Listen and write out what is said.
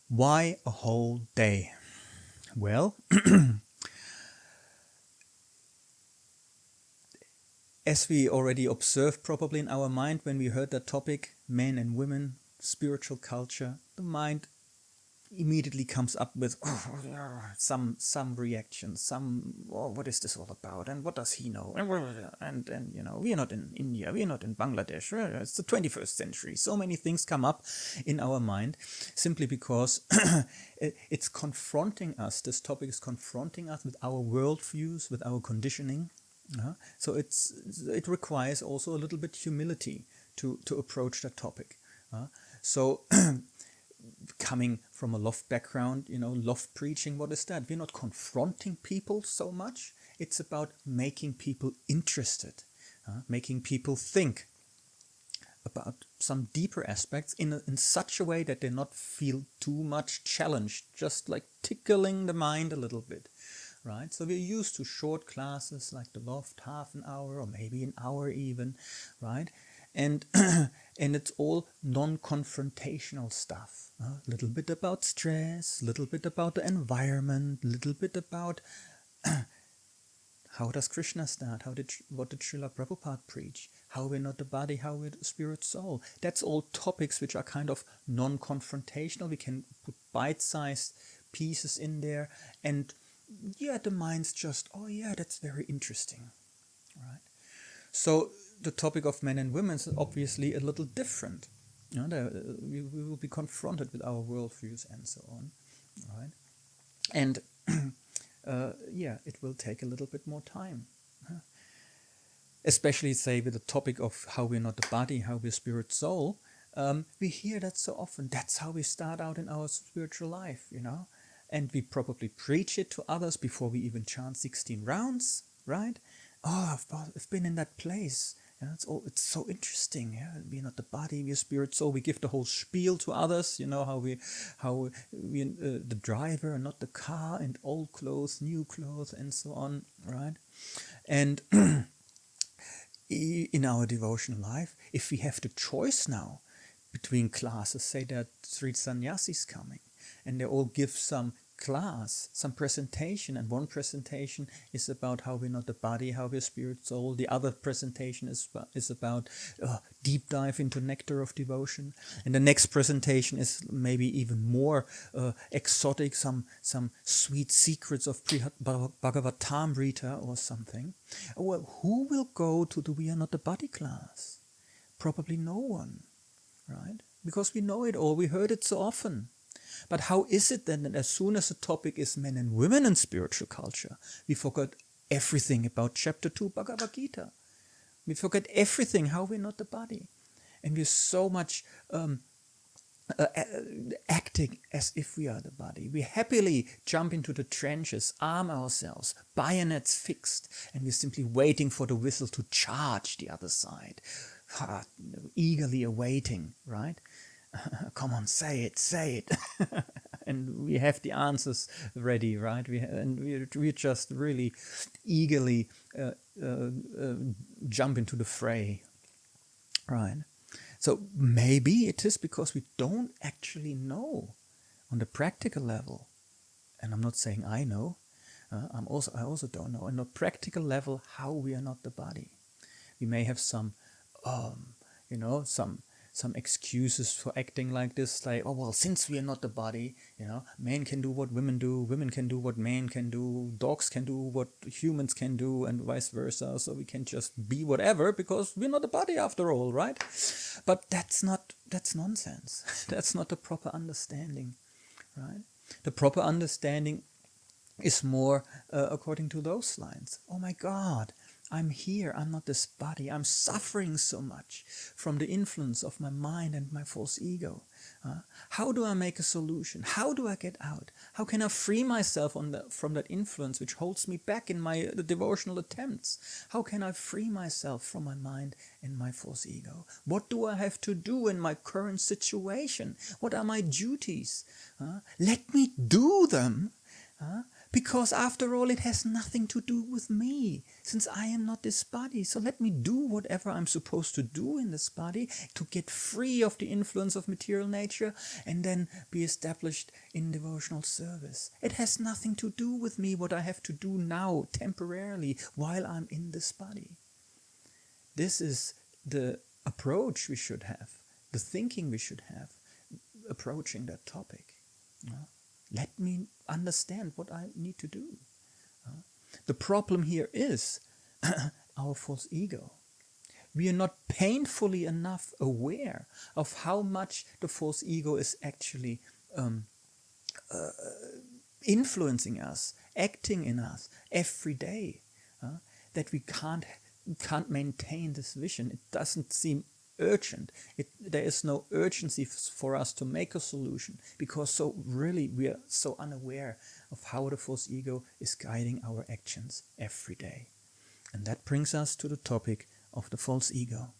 Why a whole day? Well, as we already observed probably in our mind when we heard that topic, men and women, spiritual culture, the mind immediately comes up with some reaction, what is this all about, and what does he know, and we are not in India, we are not in Bangladesh, it's the 21st century. So many things come up in our mind simply because it's confronting us. This topic is confronting us with our worldviews, with our conditioning. So it requires also a little bit humility to approach that topic. So coming from a loft background, loft preaching, what is that? We're not confronting people so much. It's about making people interested, making people think about some deeper aspects in such a way that they not feel too much challenged, just like tickling the mind a little bit. Right? So we're used to short classes like the loft, half an hour or maybe an hour even, right? And and it's all non-confrontational stuff. A little bit about stress, a little bit about the environment, a little bit about how does Krishna start? What did Srila Prabhupada preach? How we're not the body, how we're the spirit soul. That's all topics which are kind of non-confrontational. We can put bite-sized pieces in there, and the mind's just, oh yeah, that's very interesting, right? So the topic of men and women is obviously a little different. We will be confronted with our worldviews and so on, right? And it will take a little bit more time. Especially, say, with the topic of how we're not the body, how we're spirit soul. We hear that so often. That's how we start out in our spiritual life, And we probably preach it to others before we even chant 16 rounds, right? Oh, I've been in that place. It's so interesting. Yeah, we're not the body, we're spirit soul. We give the whole spiel to others. How we the driver and not the car, and old clothes, new clothes, and so on, right? And in our devotional life, if we have the choice now between classes, say there are 3 sannyasis coming, and they all give some class, some presentation, and one presentation is about how we're not the body, how we're spirit soul. The other presentation is about deep dive into nectar of devotion, and the next presentation is maybe even more exotic, some sweet secrets of Bhagavatamrita or something. Well, who will go to the We Are Not the Body class? Probably no one, right? Because we know it all, we heard it so often. But how is it then that as soon as the topic is men and women in spiritual culture, we forget everything about chapter 2 Bhagavad Gita? We forget everything, how we're not the body. And we're so much acting as if we are the body. We happily jump into the trenches, arm ourselves, bayonets fixed, and we're simply waiting for the whistle to charge the other side, eagerly awaiting, right? Come on, say it. And we have the answers ready, right? We just really eagerly jump into the fray, right? So maybe it is because we don't actually know on the practical level, and I'm not saying I know, I also don't know on the practical level how we are not the body. We may have some excuses for acting like this, like, oh well, since we are not the body, men can do what women do, women can do what men can do, dogs can do what humans can do, and vice versa, so we can just be whatever because we're not the body after all, right? But that's nonsense. That's not the proper understanding, right? The proper understanding is more according to those lines. Oh my God, I'm here, I'm not this body, I'm suffering so much from the influence of my mind and my false ego. How do I make a solution? How do I get out? How can I free myself from that influence which holds me back in the devotional attempts? How can I free myself from my mind and my false ego? What do I have to do in my current situation? What are my duties? Let me do them. Because after all, it has nothing to do with me, since I am not this body. So let me do whatever I'm supposed to do in this body to get free of the influence of material nature and then be established in devotional service. It has nothing to do with me, what I have to do now, temporarily, while I'm in this body. This is the approach we should have, the thinking we should have, approaching that topic. Let me understand what I need to do. The problem here is our false ego. We are not painfully enough aware of how much the false ego is actually influencing us, acting in us every day, that we can't maintain this vision. It doesn't seem urgent. There is no urgency for us to make a solution, because we are so unaware of how the false ego is guiding our actions every day. And that brings us to the topic of the false ego.